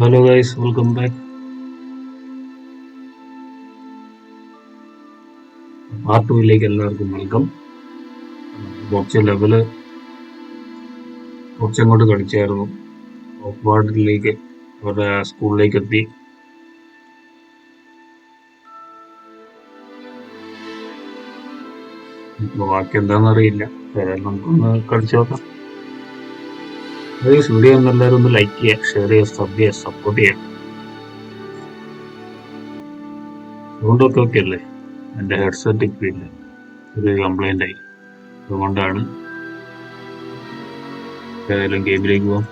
Hello guys, welcome back. Part ടൂയിലേക്ക് എല്ലാവർക്കും welcome. കുറച്ച് ലെവല് കുറച്ചങ്ങോട്ട് കളിച്ചായിരുന്നു. ഹോഗ്വാർട്സിലേക്ക് അവരുടെ സ്കൂളിലേക്ക് എത്തി. ഇപ്പോൾ ബാക്കി എന്താണെന്നറിയില്ല. നമുക്കൊന്ന് കളിച്ചു നോക്കാം. വീഡിയോ ഒന്ന് എല്ലാവരും ഒന്ന് ലൈക്ക് ചെയ്യുക, ഷെയർ ചെയ്യുക, സബ് ചെയ്യുക, സപ്പോർട്ട് ചെയ്യുക. സൗണ്ടൊക്കെ ഓക്കെ അല്ലേ? എൻ്റെ ഹെഡ്സെറ്റ് ഇപ്പോൾ ഇല്ല, ഒരു കംപ്ലൈൻ്റ് ആയി. അതുകൊണ്ടാണ് ഏതായാലും ഗെയിമിലേക്ക് പോകാം.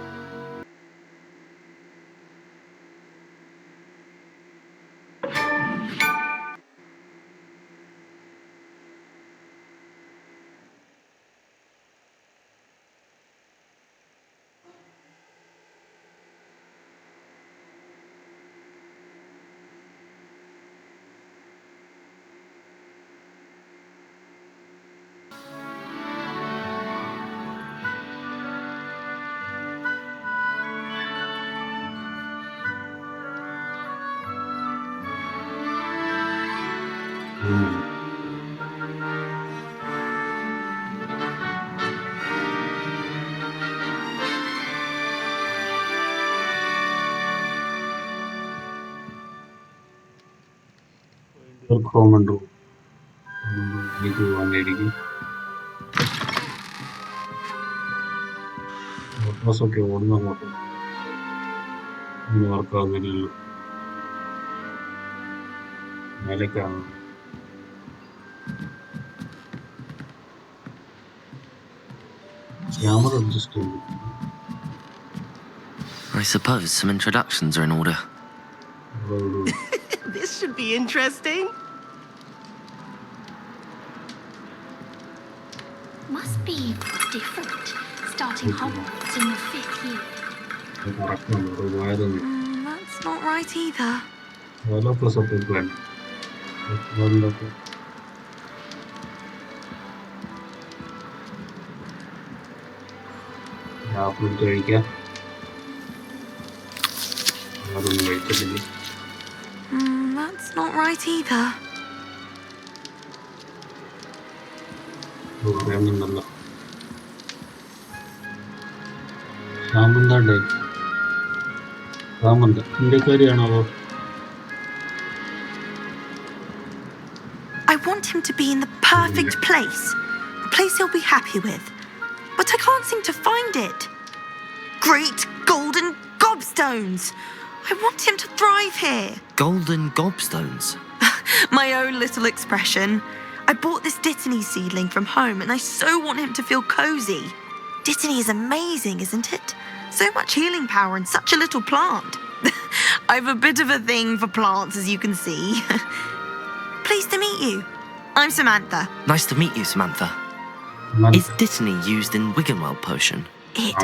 കോമൺ റൂം എനിക്ക് വന്നിരിക്കും. ഫോട്ടോസൊക്കെ ഓടുന്ന ഫോട്ടോ ഒന്നും വർക്കാവുന്നില്ലല്ലോ. മേലേക്കാണ് ക്യാമറ അഡ്ജസ്റ്റ് ചെയ്തു. I suppose some introductions are in order. This should be interesting. Must be different, starting Hogwarts in your 5th year. That's not right either. കഴിക്കാം. അതൊന്നും കഴിച്ചിട്ടില്ല. That's not right either. പറയുന്നുണ്ടല്ലോ. സാമന്താണ്ടേ Samantha ഇന്ത്യക്കാരിയാണോ? I want him to be in the perfect place, a place he'll be happy with. But I can't seem to find it. Great golden gobstones! I want him to thrive here. Golden gobstones? My own little expression. I bought this Dittany seedling from home and I so want him to feel cozy. Dittany is amazing, isn't it? So much healing power in such a little plant. I've a bit of a thing for plants, as you can see. Pleased to meet you. I'm Samantha. Nice to meet you, Samantha. Is Dittany used in Wiggenweld potion? It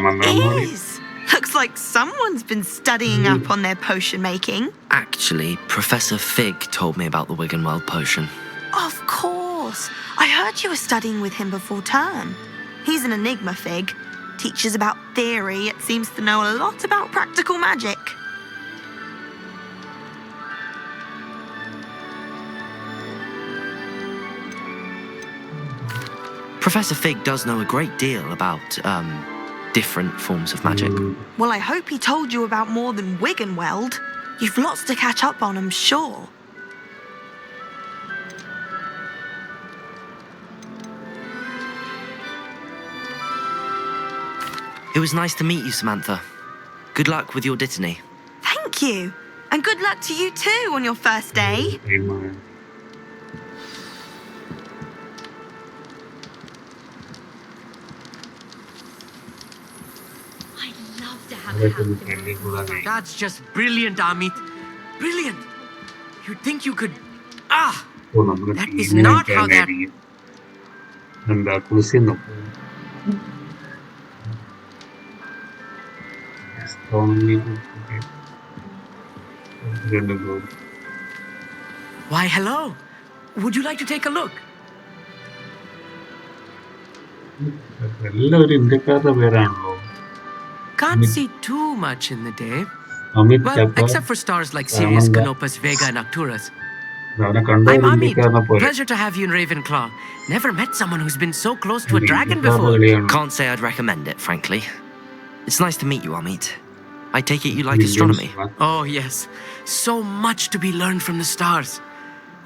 is. Looks like someone's been studying up on their potion making. Actually, Professor Fig told me about the Wiggenweld potion. Of course. I heard you were studying with him before term. He's an enigma, Fig. Teaches about theory, yet seems to know a lot about practical magic. Professor Fig does know a great deal about, different forms of magic. Well, I hope he told you about more than Wiggenweld. You've lots to catch up on, I'm sure. It was nice to meet you, Samantha. Good luck with your Dittany. Thank you. And good luck to you too on your first day. Amen. I love to have a house. That's just brilliant, Amit. Brilliant. You'd think you could... That is not how that... എന്താ കുളിസിന്നോ? Why, hello. Would you like to take a look? എല്ലാവരും ഇന്ത്യക്കാരുടെ പേരാണല്ലോ. Can't see too much in the day. Amit Well, Chapra, except for stars like Sirius, Ananda. Canopus, Vega, and Arcturus. അവനെ I'm കണ്ടോണ്ട് Amit. ഇന്ത്യക്കാരനെ പോലെ Pleasure to have you in Ravenclaw. Never met someone who's been so close to a dragon ഇന്ത്യക്കാരുടെ before. കളിയാണ് Can't say I'd recommend it, frankly. It's nice to meet you, Amit. I take it you like Indians. astronomy. Oh, yes. So much to be learned from the stars.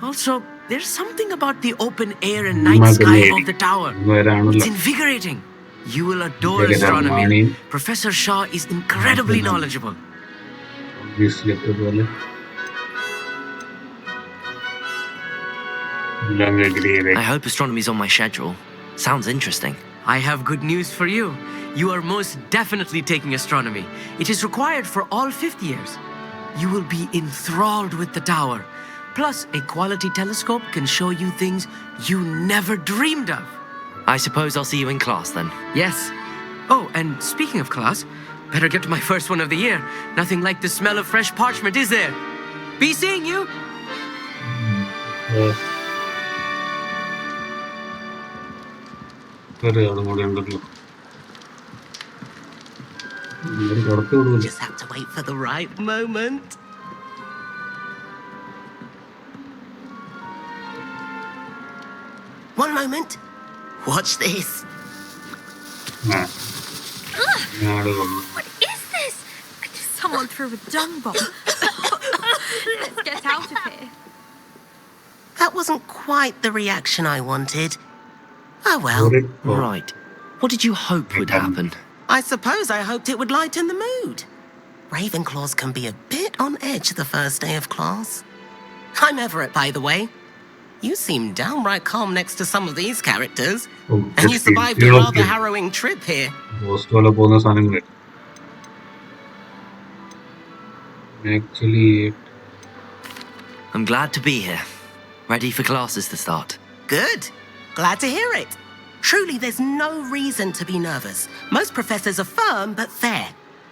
Also, there's something about the open air and night sky above the tower. It's invigorating. You will adore astronomy. Professor Shaw is incredibly knowledgeable. I hope astronomy's on my schedule. Sounds interesting. I have good news for you. You are most definitely taking astronomy. It is required for all fifth years. You will be enthralled with the tower. Plus, a quality telescope can show you things you never dreamed of. I suppose I'll see you in class then. Yes. Oh, and speaking of class, better get to my first one of the year. Nothing like the smell of fresh parchment, is there? Be seeing you. Just have to wait for the right moment. One moment. Watch this. What is this? Someone threw a dung bomb. Let's get out of here. That wasn't quite the reaction I wanted. Oh well. Right. What did you hope would happen? I suppose I hoped it would lighten the mood. Ravenclaws can be a bit on edge the first day of class. I'm Everett, by the way. You seem downright calm next to some of these characters. And you survived a rather harrowing trip here. Actually, I'm glad to be here. Ready for classes to start. Good. Glad to hear it. Truly, there's no reason to be nervous. Most professors are firm but fair.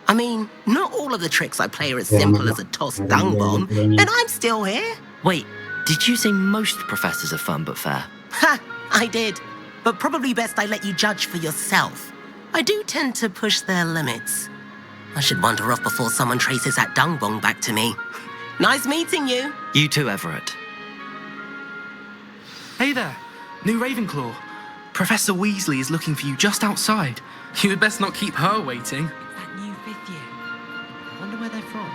I mean, not all of the tricks I play are as simple as a tossed dung bomb, and I'm still here. Wait, did you say most professors are fun but fair? Ha! I did. But probably best I let you judge for yourself. I do tend to push their limits. I should wander off before someone traces that dung bomb back to me. Nice meeting you. You too, Everett. Hey there, new Ravenclaw. Professor Weasley is looking for you just outside. You had best not keep her waiting. That new fifth year. I wonder where they're from.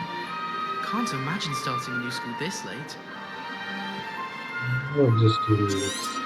Can't imagine starting a new school this late. just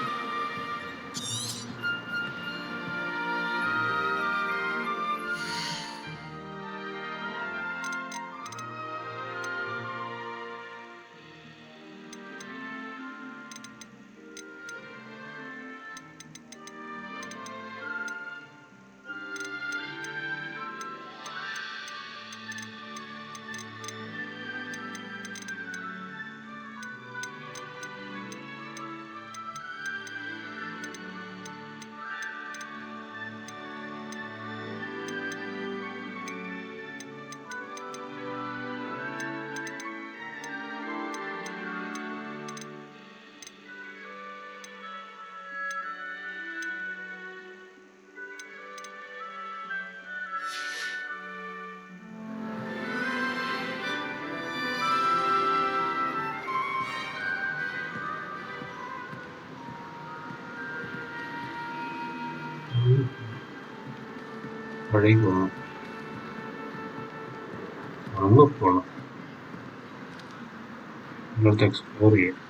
പഴയ പോകണം അങ്ങ് പോകണം ഇവിടുത്തെ explore ചെയ്യാം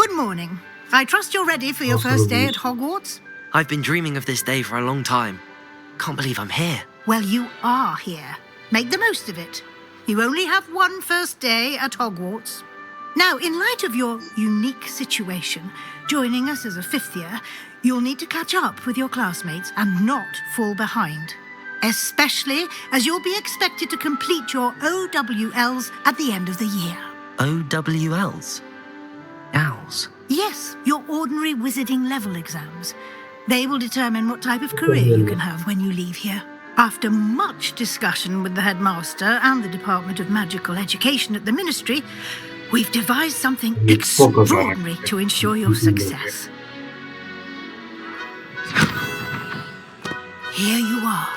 Good morning. I trust you're ready for your first day at Hogwarts? I've been dreaming of this day for a long time. Can't believe I'm here. Well, you are here. Make the most of it. You only have one first day at Hogwarts. Now, in light of your unique situation, joining us as a fifth year, you'll need to catch up with your classmates and not fall behind. Especially as you'll be expected to complete your OWLs at the end of the year. OWLs? Owls? Yes, your ordinary wizarding level exams. They will determine what type of career you can have when you leave here. After much discussion with the headmaster and the Department of Magical Education at the Ministry, we've devised something Let's focus on it. extraordinary to ensure your success. Here you are.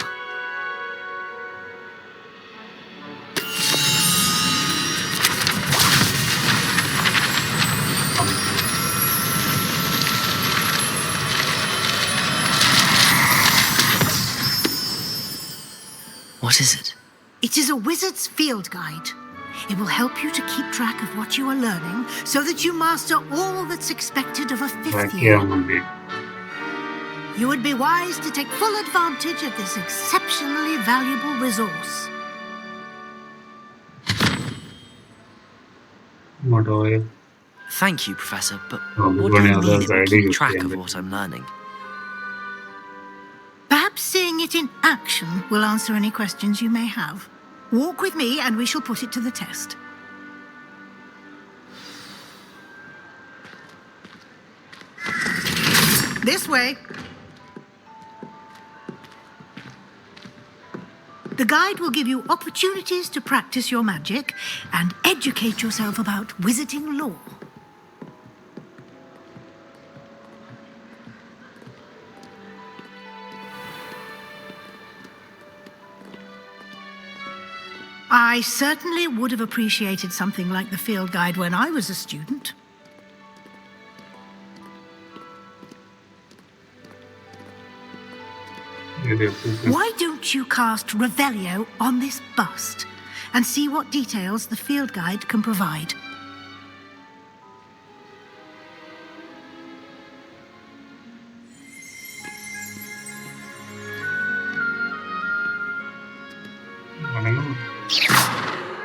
What is it? It is a wizard's field guide. It will help you to keep track of what you are learning so that you master all that's expected of a fifth year. You would be wise to take full advantage of this exceptionally valuable resource. What are you? Thank you, Professor, but Oh, what but do you one mean other it will side keep is track of the- what I'm learning? Perhaps seeing it in action will answer any questions you may have. Walk with me and we shall put it to the test. This way. The guide will give you opportunities to practice your magic and educate yourself about wizarding lore. I certainly would have appreciated something like the field guide when I was a student. Why don't you cast Revelio on this bust and see what details the field guide can provide?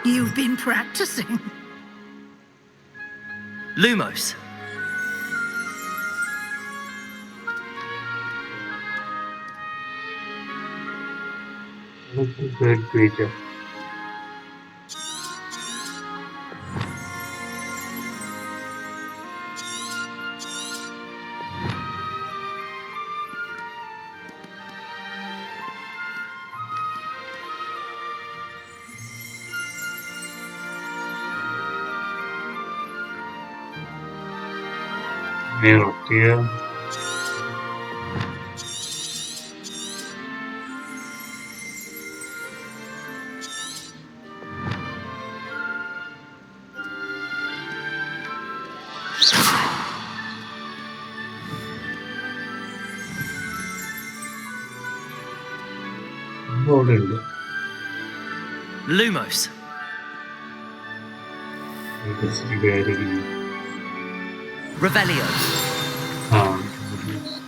You've been practicing. Lumos. Great creature. Mirror here. Important. Lumos. It is very. Revelio. Yes.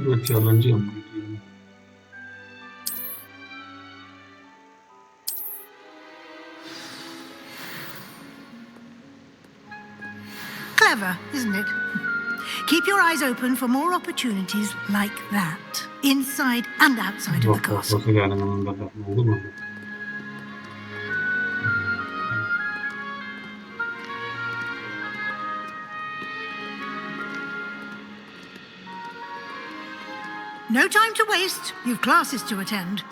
Good challenge. Clever, isn't it? Keep your eyes open for more opportunities like that, inside and outside of the castle. No time to waste. You've classes to attend.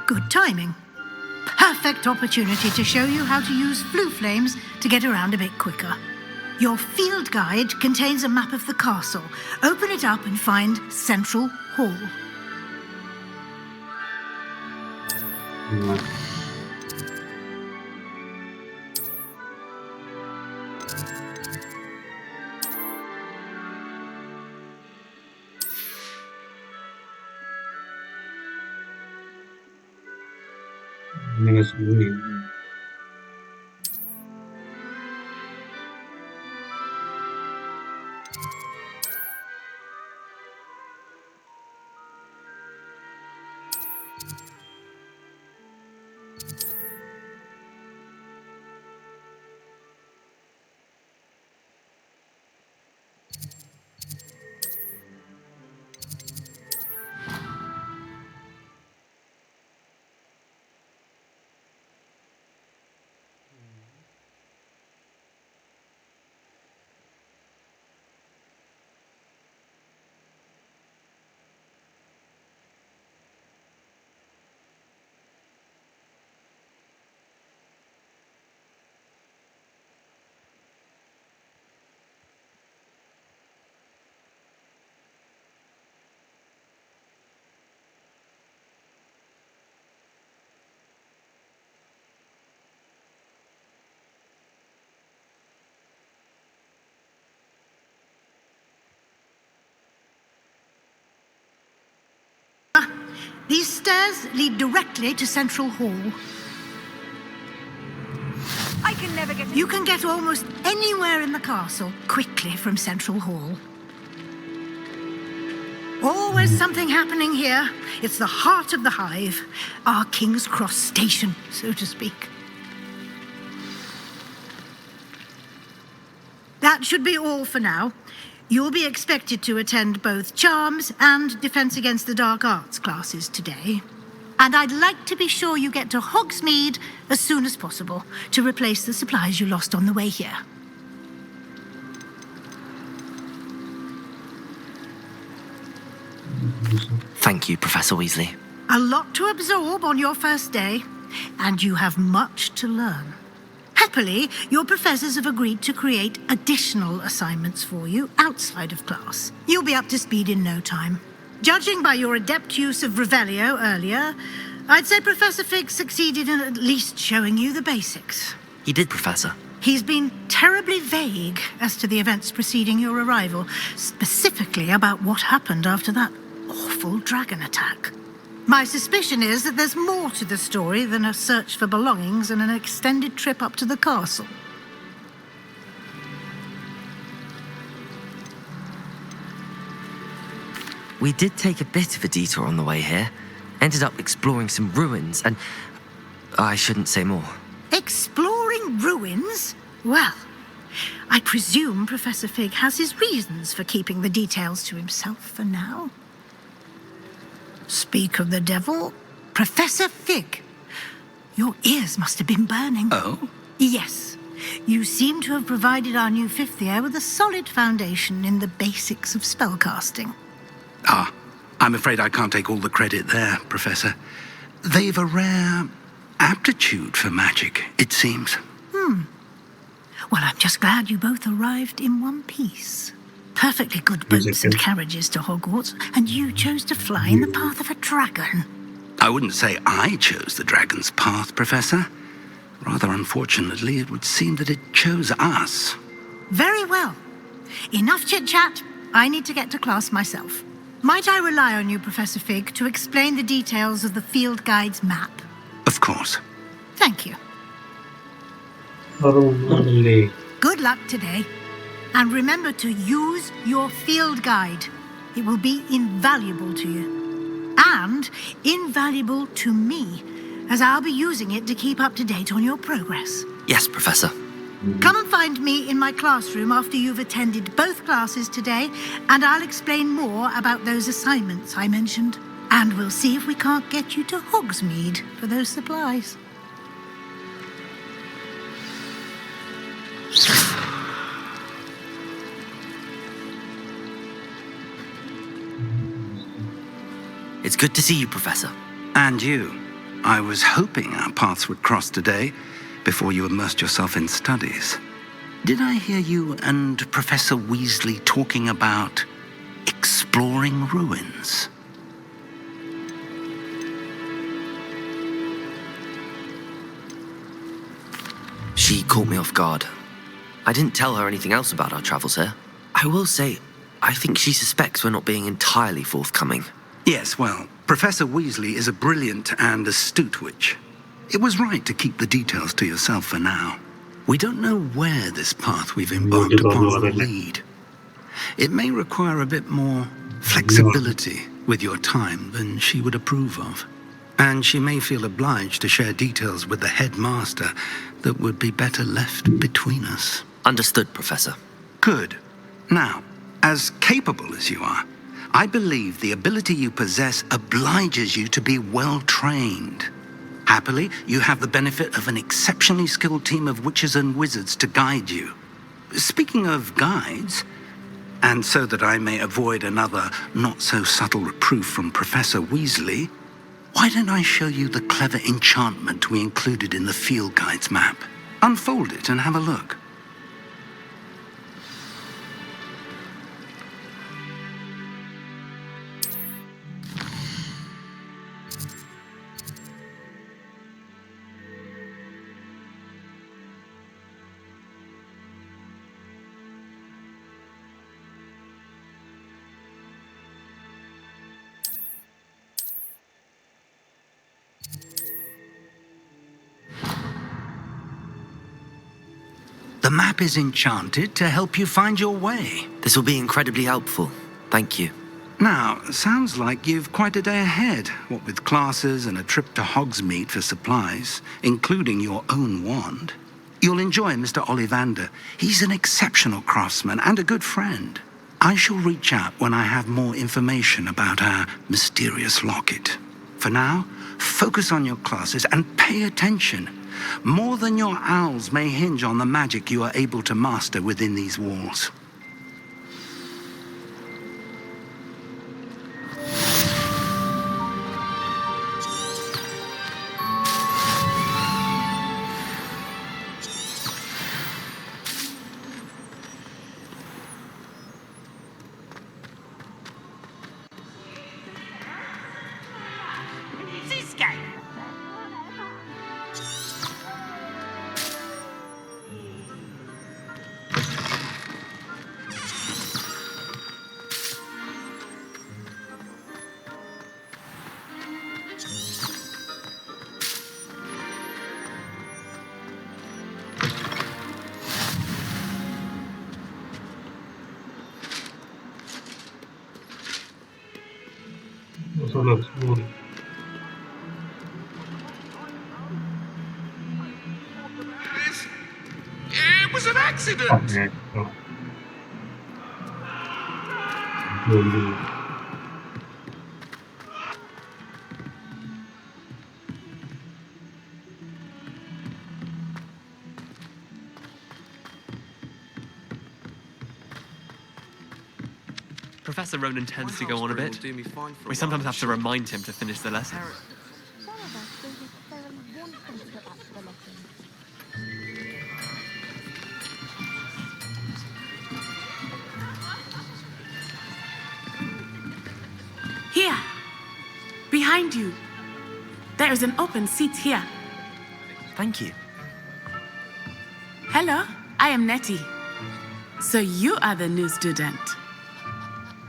Good timing. Perfect opportunity to show you how to use flue flames to get around a bit quicker. Your field guide contains a map of the castle. Open it up and find Central Hall. Dengan sendiri. These stairs lead directly to Central Hall. I can never get You can get almost anywhere in the castle quickly from Central Hall. Always something happening here. It's the heart of the hive, our King's Cross station, so to speak. That should be all for now. You'll be expected to attend both Charms and Defense Against the Dark Arts classes today. And I'd like to be sure you get to Hogsmeade as soon as possible to replace the supplies you lost on the way here. Thank you, Professor Weasley. A lot to absorb on your first day, and you have much to learn. Happily, your professors have agreed to create additional assignments for you outside of class. You'll be up to speed in no time. Judging by your adept use of Revelio earlier, I'd say Professor Fig succeeded in at least showing you the basics. He did, Professor. He's been terribly vague as to the events preceding your arrival, specifically about what happened after that awful dragon attack. My suspicion is that there's more to the story than a search for belongings and an extended trip up to the castle. We did take a bit of a detour on the way here. Ended up exploring some ruins and... I shouldn't say more. Exploring ruins? Well, I presume Professor Fig has his reasons for keeping the details to himself for now. Speak of the devil, Professor Fig. Your ears must have been burning. Oh? Yes. You seem to have provided our new fifth year with a solid foundation in the basics of spellcasting. Ah, I'm afraid I can't take all the credit there, Professor. They've a rare aptitude for magic, it seems. Well, I'm just glad you both arrived in one piece. Perfectly good boats and carriages to Hogwarts, and you chose to fly in the path of a dragon. I wouldn't say I chose the dragon's path, Professor. Rather unfortunately, it would seem that it chose us. Very well. Enough chit-chat. I need to get to class myself. Might I rely on you, Professor Fig, to explain the details of the field guide's map? Of course. Thank you. Good luck today. And remember to use your field guide. It will be invaluable to you. And invaluable to me, as I'll be using it to keep up to date on your progress. Yes, Professor. Come and find me in my classroom after you've attended both classes today, and I'll explain more about those assignments I mentioned. And we'll see if we can't get you to Hogsmeade for those supplies. It's good to see you, Professor. And you. I was hoping our paths would cross today, before you immersed yourself in studies. Did I hear you and Professor Weasley talking about exploring ruins? She caught me off guard. I didn't tell her anything else about our travels here. I will say, I think she suspects we're not being entirely forthcoming. Yes, well, Professor Weasley is a brilliant and astute witch. It was right to keep the details to yourself for now. We don't know where this path we've embarked upon will lead. It may require a bit more flexibility with your time than she would approve of. And she may feel obliged to share details with the headmaster that would be better left between us. Understood, Professor. Good. Now, as capable as you are, I believe the ability you possess obliges you to be well trained. Happily, you have the benefit of an exceptionally skilled team of witches and wizards to guide you. Speaking of guides, and so that I may avoid another not-so-subtle reproof from Professor Weasley, why don't I show you the clever enchantment we included in the field guide's map? Unfold it and have a look. The map is enchanted to help you find your way. This will be incredibly helpful. Thank you. Now, sounds like you've quite a day ahead, what with classes and a trip to Hogsmeade for supplies, including your own wand. You'll enjoy Mr. Ollivander. He's an exceptional craftsman and a good friend. I shall reach out when I have more information about our mysterious locket. For now, focus on your classes and pay attention. More than your owls may hinge on the magic you are able to master within these walls. Solo explore. It was an accident. Okay. Oh. Slowly. Professor Ronan tends to go on a bit. We sometimes have to remind him to finish the lesson. Here, behind you. There is an open seat here. Thank you. Hello, I am Nettie. So you are the new student.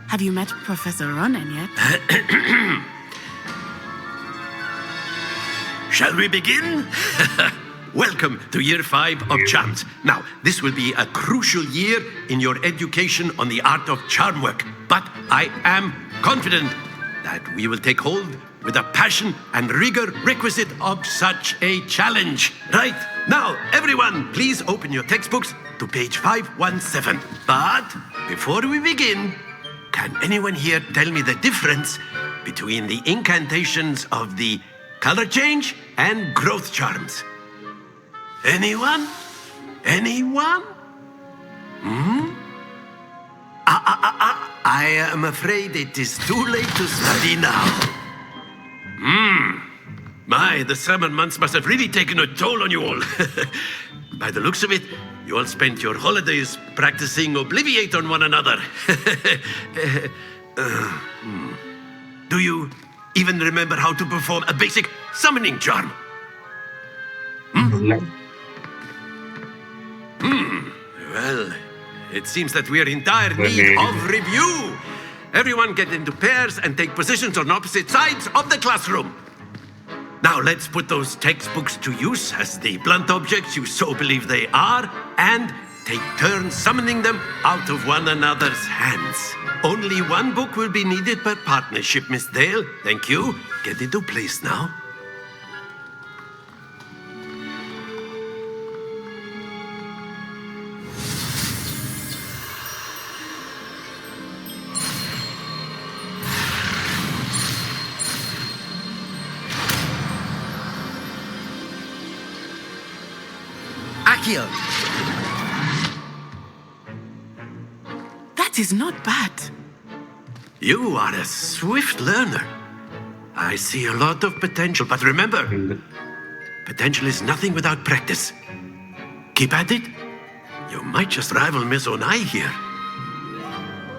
Have you met Professor Ronan yet? Shall we begin? Welcome to Year 5 of Charms. Now, this will be a crucial year in your education on the art of charm work, but I am confident that we will take hold with the passion and rigor requisite of such a challenge. Right, now, everyone, please open your textbooks to page 517. But before we begin, can anyone here tell me the difference between the incantations of the color change and growth charms? Anyone? Anyone? I am afraid it is too late to study now. My, the summer months must have really taken a toll on you all. By the looks of it, you all spent your holidays practicing Obliviate on one another. Do you even remember how to perform a basic summoning charm? Well, it seems that we are in dire need of review. Everyone get into pairs and take positions on opposite sides of the classroom. Now let's put those textbooks to use as the blunt objects you so believe they are, and take turns summoning them out of one another's hands. Only one book will be needed per partnership, Miss Dale. Thank you. Get into place now. Accio! That is not bad. You are a swift learner. I see a lot of potential, but remember, potential is nothing without practice. Keep at it. You might just rival Miss Onai here.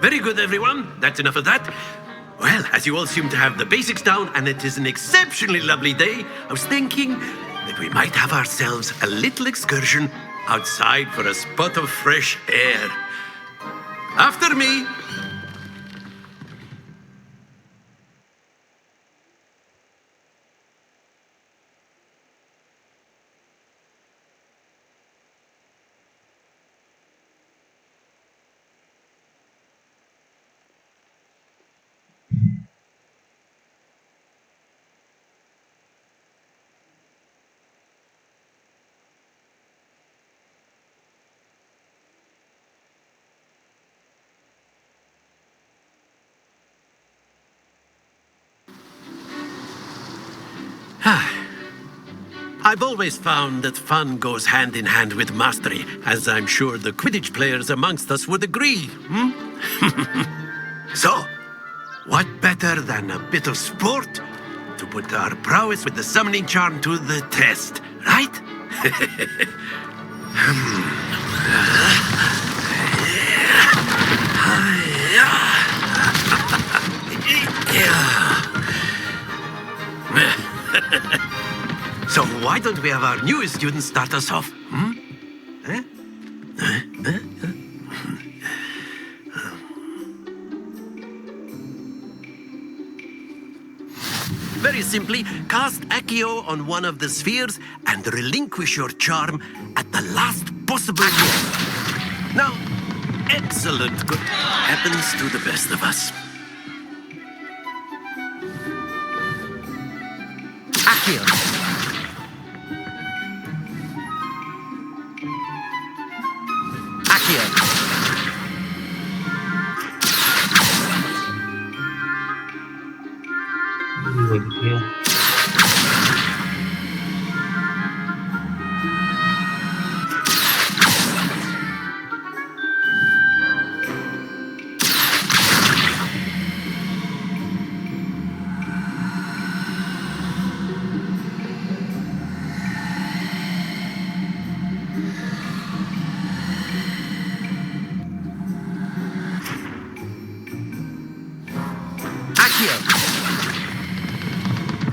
Very good, everyone. That's enough of that. Well, as you all seem to have the basics down, and it is an exceptionally lovely day, I was thinking that we might have ourselves a little excursion outside for a spot of fresh air. After me. I've always found that fun goes hand in hand with mastery, as I'm sure the Quidditch players amongst us would agree. So, what better than a bit of sport to put our prowess with the summoning charm to the test, right? So why don't we have our newest student start us off? Very simply, cast Accio on one of the spheres and relinquish your charm at the last possible moment. Now, excellent good happens to the best of us. Accio!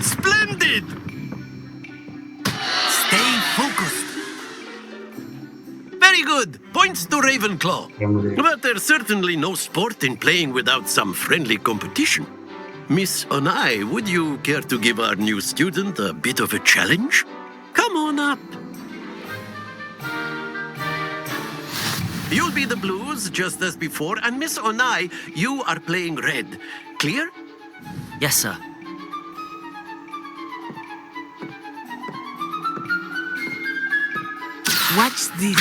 Splendid! Stay focused. Very good. Points to Ravenclaw. But there's certainly no sport in playing without some friendly competition. Miss Onai, would you care to give our new student a bit of a challenge? Come on up. You'll be the blues, just as before, and Miss Onai, you are playing red. Clear? Yes, sir. Watch this.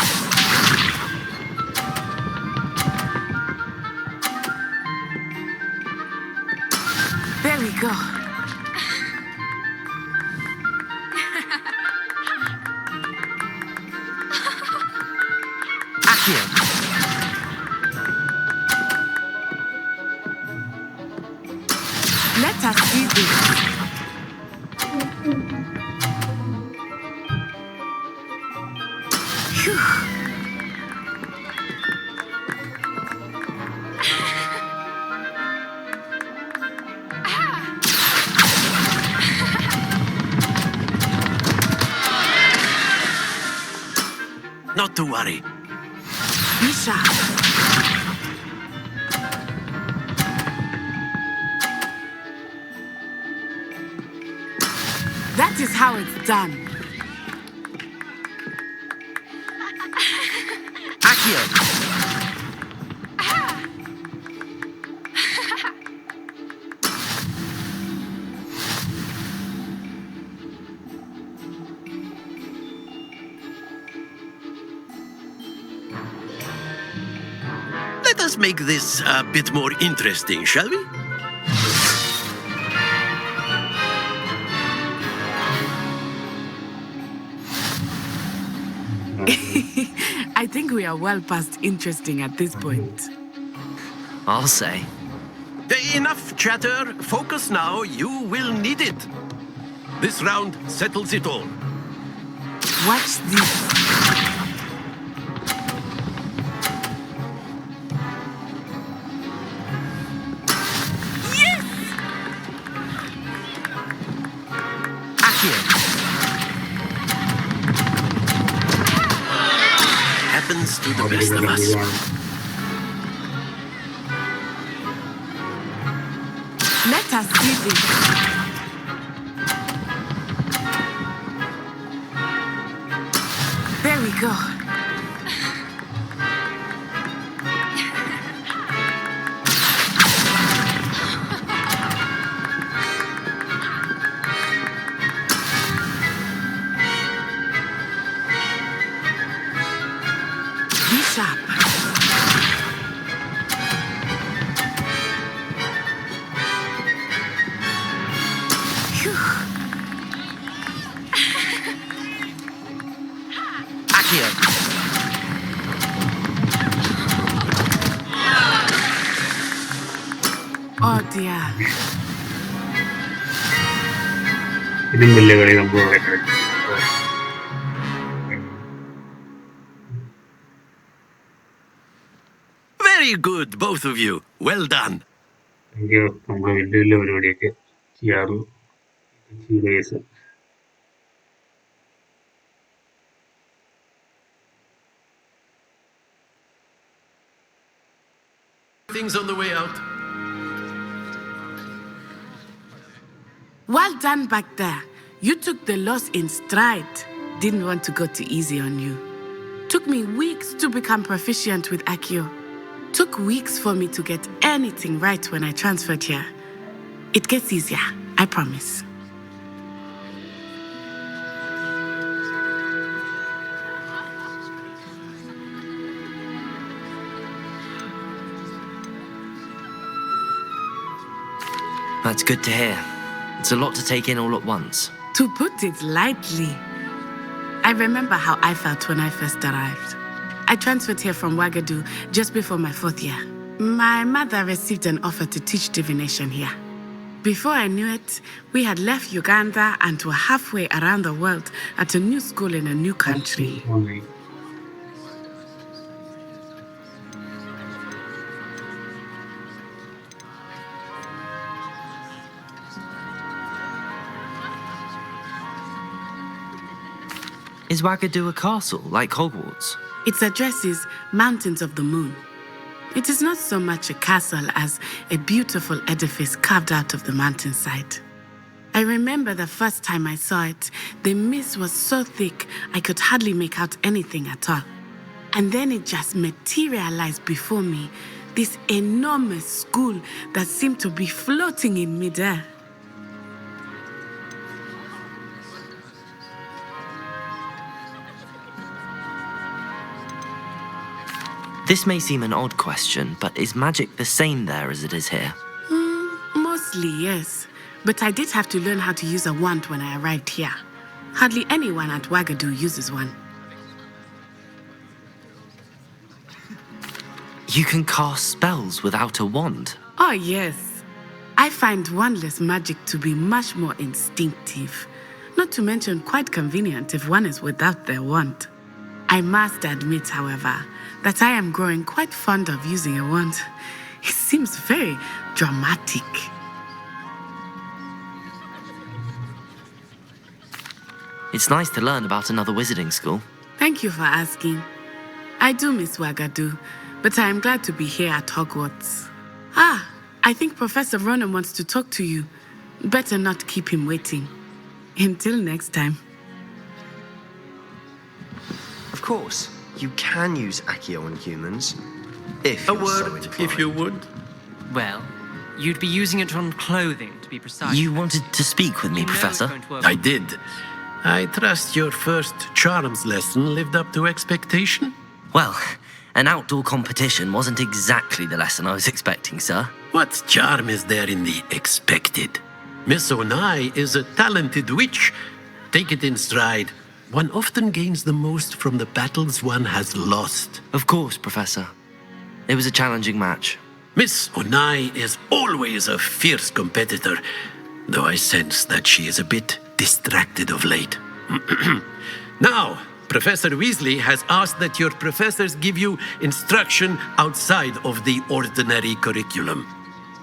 There we go. Accio! Let us see this. Phew. Not to worry. Be sharp. That is how it's done. Accio! Let us make this a bit more interesting, shall we? I think we are well past interesting at this point. I'll say. Enough chatter. Focus now. You will need it. This round settles it all. Watch this. Happens to the best of us. Let us see this. There we go. Be sharp. Phew. Accio! Oh dear. ഇതിലും വലിയ കളി നമുക്ക് ഇവിടെ കളിക്കാം. Very good, both of you. Well done. എനിക്ക് നമ്മുടെ വലിയ വലിയ പരിപാടിയൊക്കെ ചെയ്യാറ് ചെയ്ത case. Things on the way out. Well done back there. You took the loss in stride. Didn't want to go too easy on you. Took me weeks to become proficient with Accio. Took weeks for me to get anything right when I transferred here. It gets easier, I promise. That's good to hear. It's a lot to take in all at once. To put it lightly, I remember how I felt when I first arrived. I transferred here from Wagadu just before my 4th year. My mother received an offer to teach divination here. Before I knew it, we had left Uganda and were halfway around the world at a new school in a new country. Is Wagadu a castle, like Hogwarts? Its address is Mountains of the Moon. It is not so much a castle as a beautiful edifice carved out of the mountainside. I remember the first time I saw it, the mist was so thick I could hardly make out anything at all. And then it just materialized before me, this enormous school that seemed to be floating in midair. This may seem an odd question, but is magic the same there as it is here? Mostly, yes. But I did have to learn how to use a wand when I arrived here. Hardly anyone at Wagadu uses one. You can cast spells without a wand? Oh, yes. I find wandless magic to be much more instinctive. Not to mention quite convenient if one is without their wand. I must admit, however, that I am growing quite fond of using a wand. It seems very dramatic. It's nice to learn about another wizarding school. Thank you for asking. I do miss Wagadu, but I am glad to be here at Hogwarts. Ah, I think Professor Ronan wants to talk to you. Better not keep him waiting. Until next time. Of course, you can use Accio on humans. If A you're so word, inclined. if you would. Well, you'd be using it on clothing, to be precise. You wanted to speak with me, You know it's Professor? going to work. I did. I trust your first charms lesson lived up to expectation. Well, an outdoor competition wasn't exactly the lesson I was expecting, sir. What charm is there in the expected? Miss Onai is a talented witch. Take it in stride. One often gains the most from the battles one has lost. Of course, Professor. It was a challenging match. Miss Onai is always a fierce competitor, though I sense that she is a bit distracted of late. Now, Professor Weasley has asked that your professors give you instruction outside of the ordinary curriculum.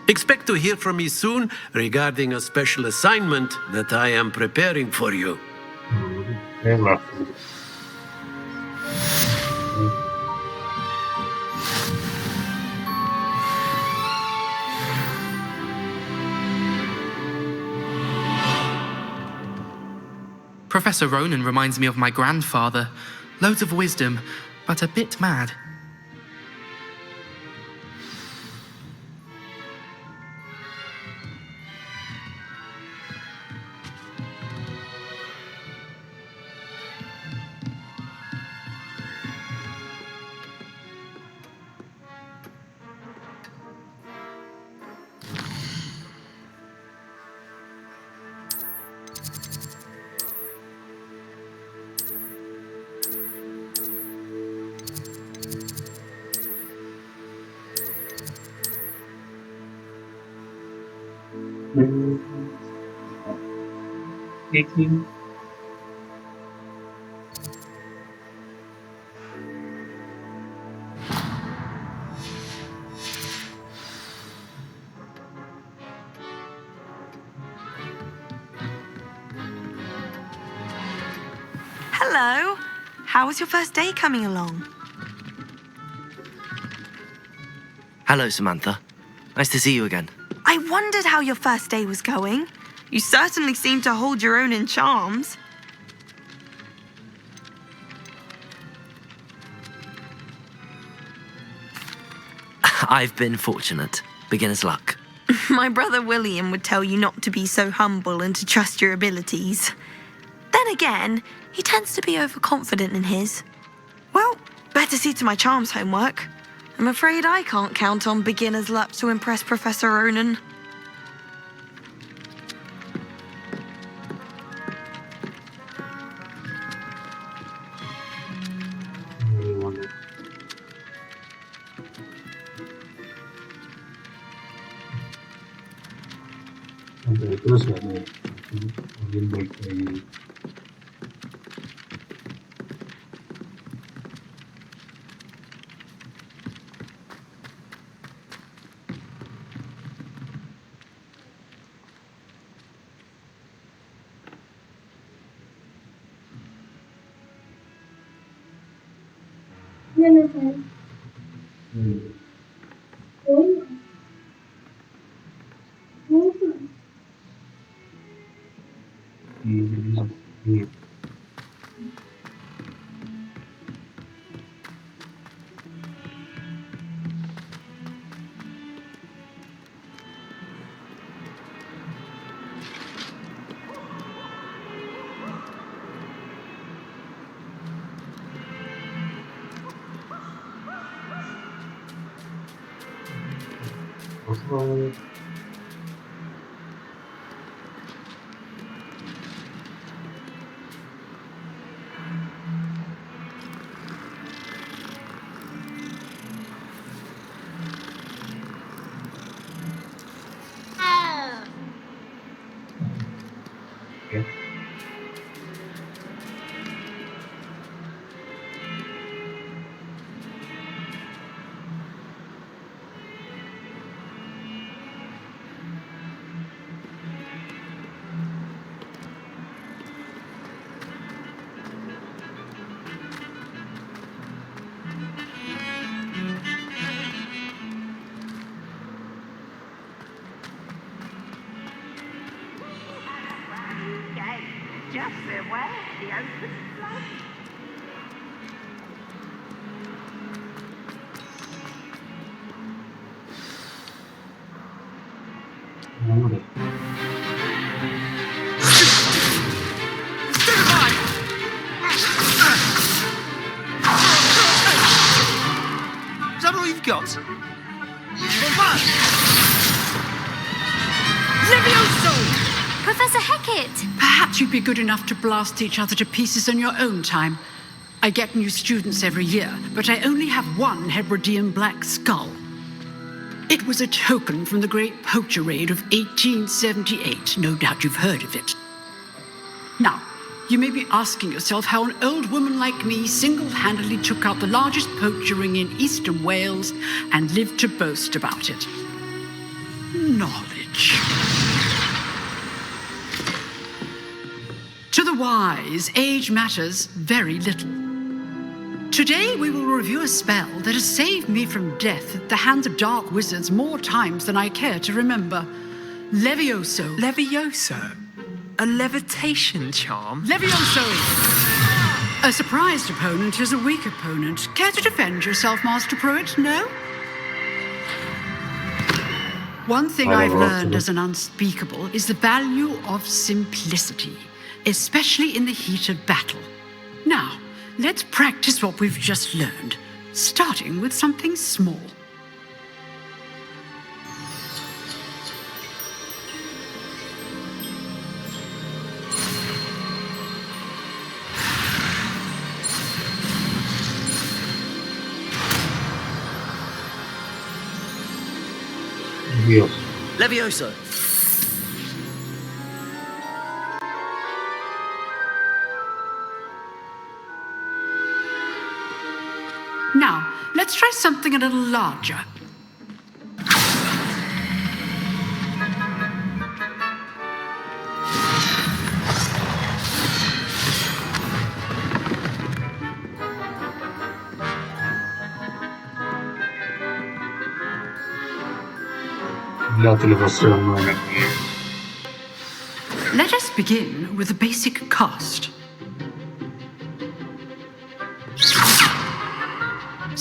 Expect to hear from me soon regarding a special assignment that I am preparing for you. Professor Ronan reminds me of my grandfather. Loads of wisdom, but a bit mad. Taking Hello. How was your first day coming along? Hello, Samantha. Nice to see you again. I wondered how your first day was going. You certainly seem to hold your own in charms. I've been fortunate. Beginner's luck. My brother William would tell you not to be so humble and to trust your abilities. Then again, he tends to be overconfident in his. Well, better see to my charms homework. I'm afraid I can't count on beginner's luck to impress Professor Ronan. terus ada mungkin baik dari di kosong ya. അങ്ങോട്ട്. Is that all you've got? Levioso! Professor Hecat! Perhaps you'd be good enough to blast each other to pieces in your own time. I get new students every year, but I only have one Hebridean black skull. It was a token from the Great Poacher Raid of 1878. No doubt you've heard of it. Now, you may be asking yourself how an old woman like me single-handedly took out the largest poacher ring in eastern Wales and lived to boast about it. Knowledge. To the wise, age matters very little. Today we will review a spell that has saved me from death at the hands of dark wizards more times than I care to remember. Levioso. Levioso? A levitation charm? Levioso! A surprised opponent is a weak opponent. Care to defend yourself, Master Pruitt? No? One thing I've learned as an unspeakable is the value of simplicity, especially in the heat of battle. Now, let's practice what we've just learned, starting with something small. Levioso. Levioso. Now, let's try something a little larger. എല്ലാത്തിലും first നമ്മൾ തന്നെ. Let us begin with a basic cast.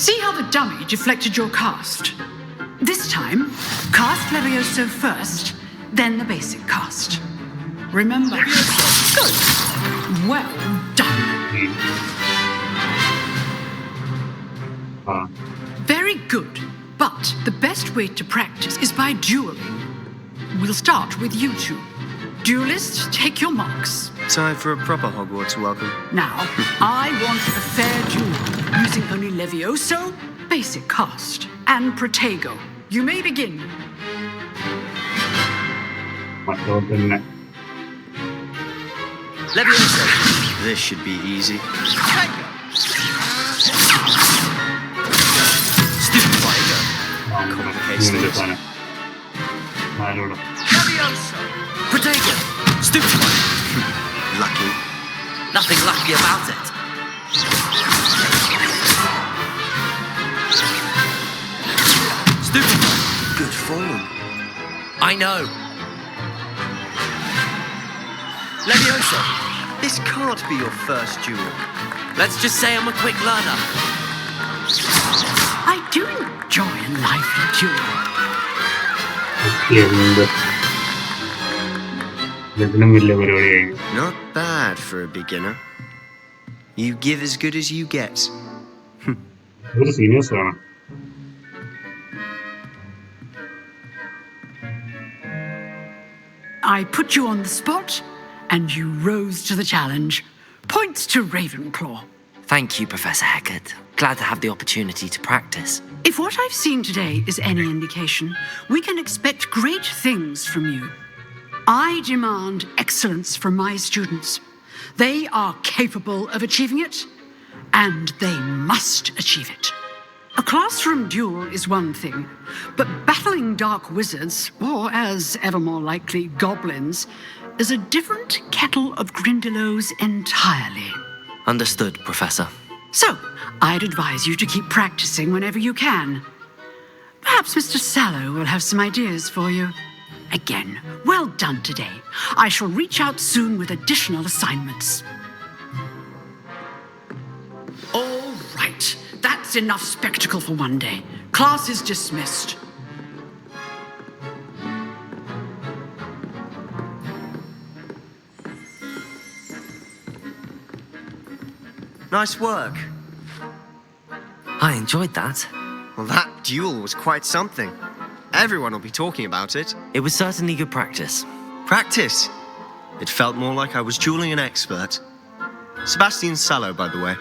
See how the dummy deflected your cast? This time, cast Levioso first, then the basic cast. Remember? Good. Well done. Very good. But the best way to practice is by dueling. We'll start with you two. Duelists, take your marks. Time for a proper Hogwarts welcome. Now, I want a fair duel, using only Levioso, basic cast, and Protego. You may begin. മറ്റോ തന്നെ. Levioso. This should be easy. Stupid Protego. Complicates things. ആരോടാ? Levioso. Protego. Stupid one. Lucky. Nothing lucky about it. Stupid one. Good form. I know. Levioso. This can't be your first duel. Let's just say I'm a quick learner. I do enjoy a lively duel. എന്ത് ഇതിനും വലിയ പരിപാടിയായി. Not bad for a beginner. You give as good as you get. ഇതൊരു seniors ആണ്. I put you on the spot, and you rose to the challenge. Points to Ravenclaw. Thank you, Professor Hecat. Glad to have the opportunity to practice. If what I've seen today is any indication, we can expect great things from you. I demand excellence from my students. They are capable of achieving it, and they must achieve it. A classroom duel is one thing, but battling dark wizards, or as ever more likely, goblins, is a different kettle of Grindylows entirely. Understood, Professor. So, I'd advise you to keep practicing whenever you can. Perhaps Mr. Sallow will have some ideas for you. Again, well done today. I shall reach out soon with additional assignments. All right, that's enough spectacle for one day. Class is dismissed. Nice work. I enjoyed that. Well, that duel was quite something. Everyone will be talking about it. It was certainly good practice. Practice? It felt more like I was dueling an expert. Sebastian Sallow, by the way.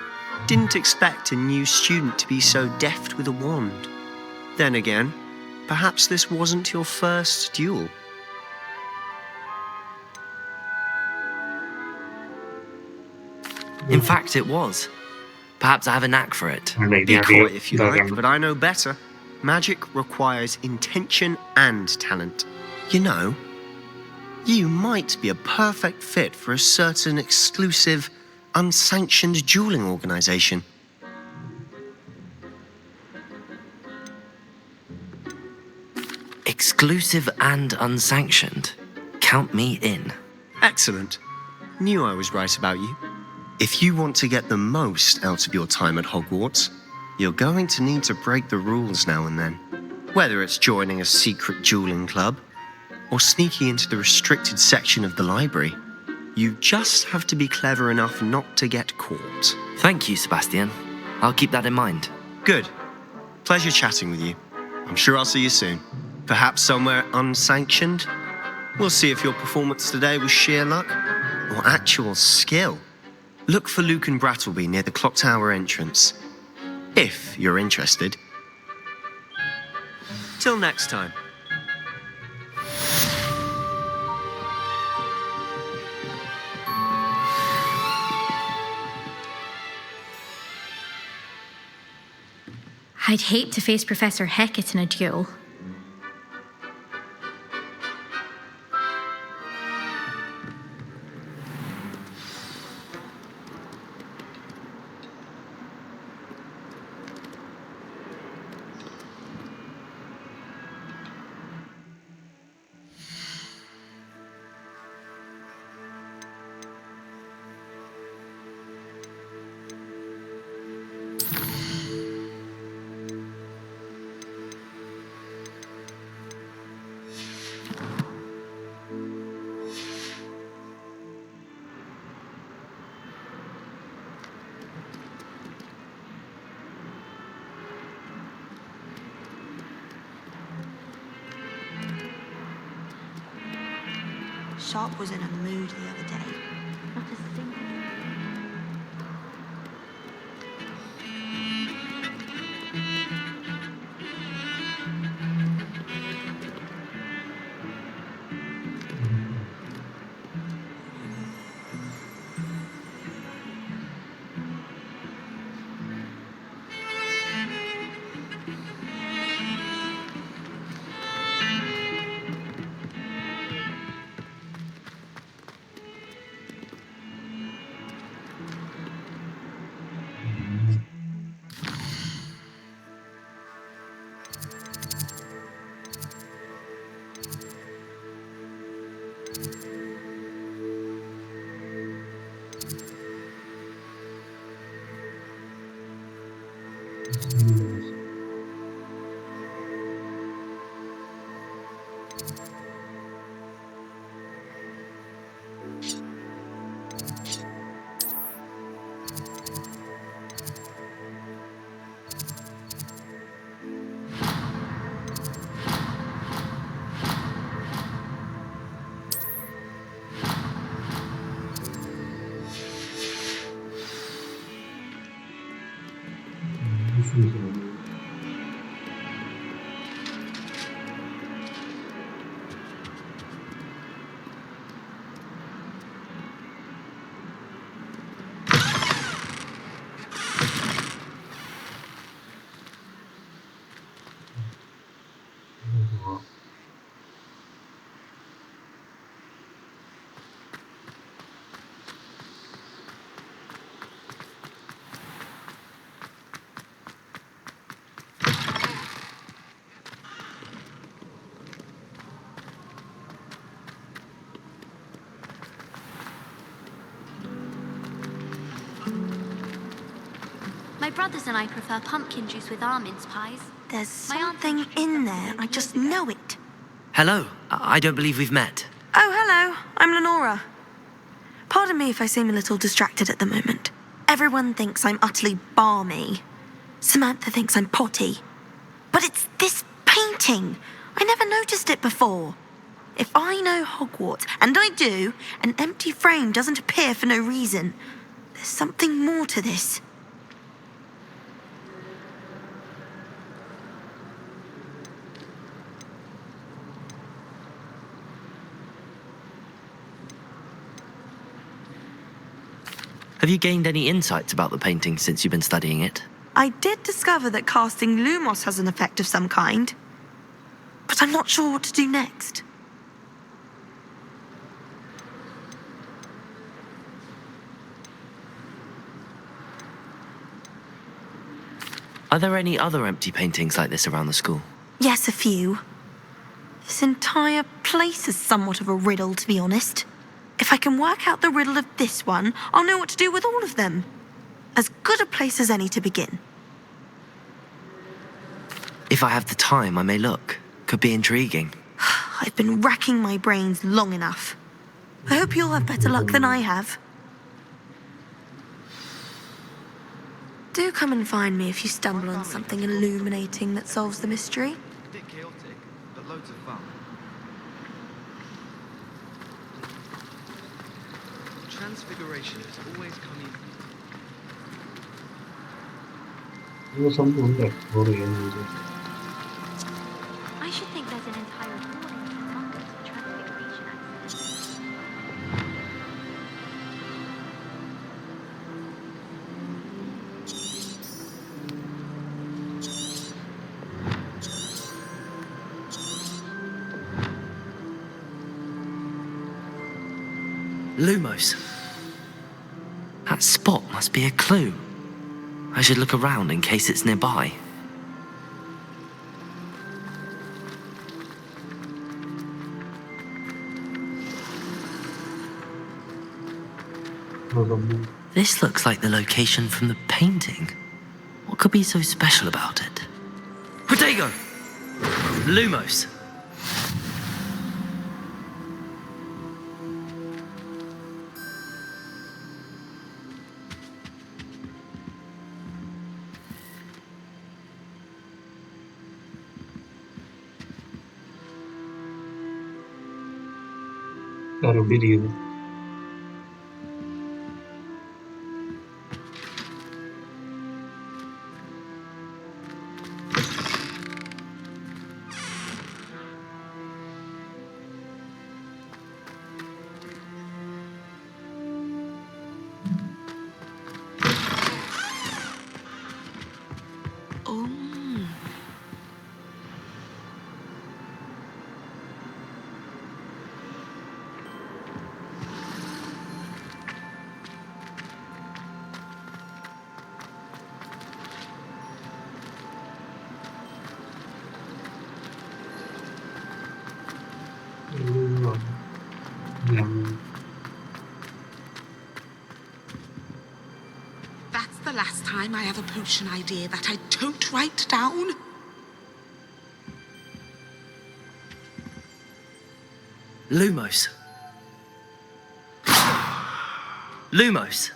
Didn't expect a new student to be so deft with a wand. Then again, perhaps this wasn't your first duel. In fact, it was. Perhaps I have a knack for it. Be coy if you like, but I know better. Magic requires intention and talent. You know, you might be a perfect fit for a certain exclusive, unsanctioned dueling organization. Exclusive and unsanctioned. Count me in. Excellent. Knew I was right about you. If you want to get the most out of your time at Hogwarts, you're going to need to break the rules now and then. Whether it's joining a secret dueling club or sneaking into the restricted section of the library, you just have to be clever enough not to get caught. Thank you, Sebastian. I'll keep that in mind. Good. Pleasure chatting with you. I'm sure I'll see you soon. Perhaps somewhere unsanctioned? We'll see if your performance today was sheer luck or actual skill. Look for Luke and Brattleby near the clock tower entrance, if you're interested. Till next time. I'd hate to face Professor Hecat in a duel. Sharp was in a mood the other day. Not a single. brothers and I prefer pumpkin juice with our mince pies. There's My aunt something in there. I just know it. Hello, I don't believe we've met. Oh, hello. I'm Lenora. Pardon me if I seem a little distracted at the moment. Everyone thinks I'm utterly balmy. Samantha thinks I'm potty. But it's this painting. I never noticed it before. If I know Hogwarts, and I do, an empty frame doesn't appear for no reason. There's something more to this. Have you gained any insights about the painting since you've been studying it? I did discover that casting Lumos has an effect of some kind. But I'm not sure what to do next. Are there any other empty paintings like this around the school? Yes, a few. This entire place is somewhat of a riddle, to be honest. If I can work out the riddle of this one, I'll know what to do with all of them. As good a place as any to begin. If I have the time, I may look. Could be intriguing. I've been racking my brains long enough. I hope you'll have better luck than I have. Do come and find me if you stumble on something illuminating that solves the mystery. A bit chaotic, but loads of fun. Transfiguration is always coming. I should think there's an entire building in Hogwarts for transfiguration access. Lumos. That spot must be a clue. I should look around in case it's nearby. This looks like the location from the painting. What could be so special about it? Protego! Lumos. Got a video. That's the last time I have a potion idea that I don't write down. Lumos. Lumos.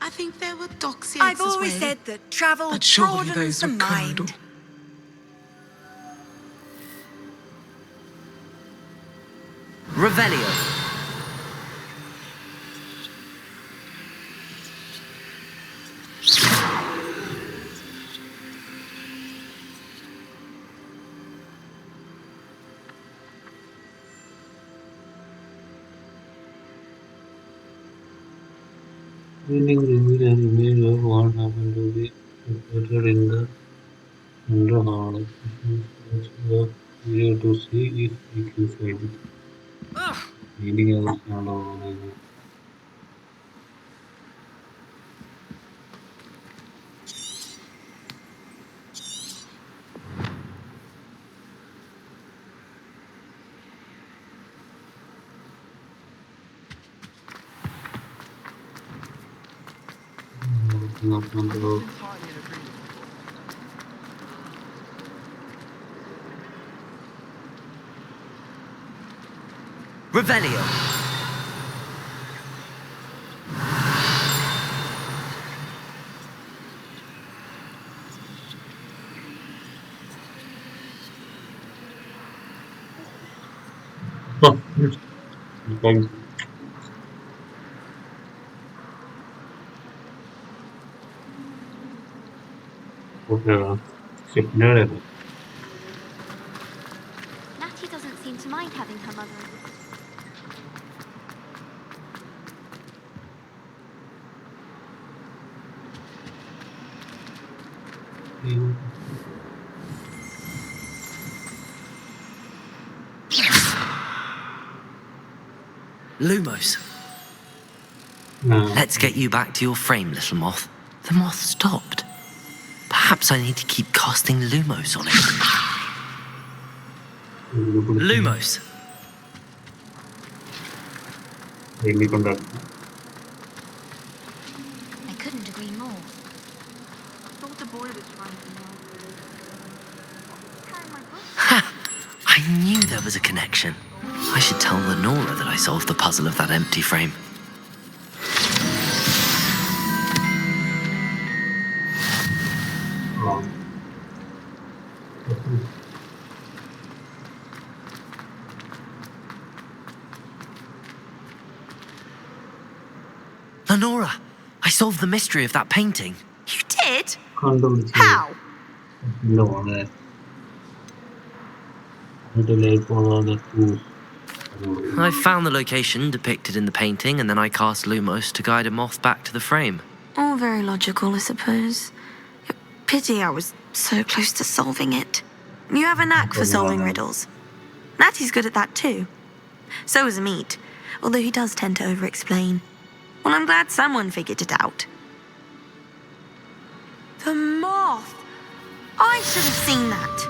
I think there were Doxians I've always said that travel but surely broadens those the were mind. Revelio. Meaning reveal an image of what happened to be located in the central hall. The video to see if we can find it. Meaning of sound of Entirely in agreement. Revelio. Natty doesn't seem to mind having her mother. Lumos. Let's get you back to your frame, little moth. The moth stopped. Perhaps I need to keep casting Lumos on it. Lumos. I couldn't agree more. Thought the boy was trying to know. Carry my book. Ha! I knew there was a connection. I should tell Lenora that I solved the puzzle of that empty frame. Lenora, I solved the mystery of that painting. You did? How? I found the location depicted in the painting, and then I cast Lumos to guide a moth back to the frame. All very logical, I suppose. Pity I was so close to solving it. You have a knack for solving riddles. Natty's good at that too. So is Amit, although he does tend to over-explain. Well, I'm glad someone figured it out. The moth! I should have seen that.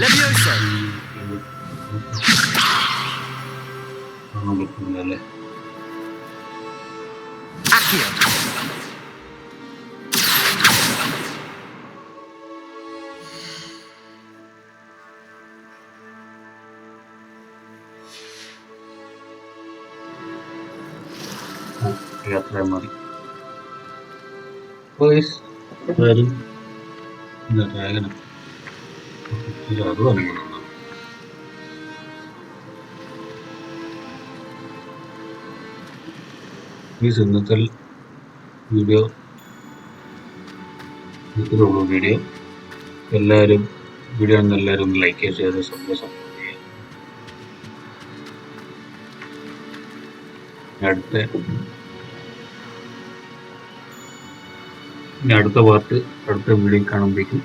Levioso! Accio! Pues, very the dragon. Please ഇന്നത്തെ video ഇത്രയുള്ള video എല്ലാവരും video എല്ലാവരും like ചെയ്ത് support ചെയ്യുക. അടുത്ത part അടുത്ത video കാണുമ്പോഴേക്കും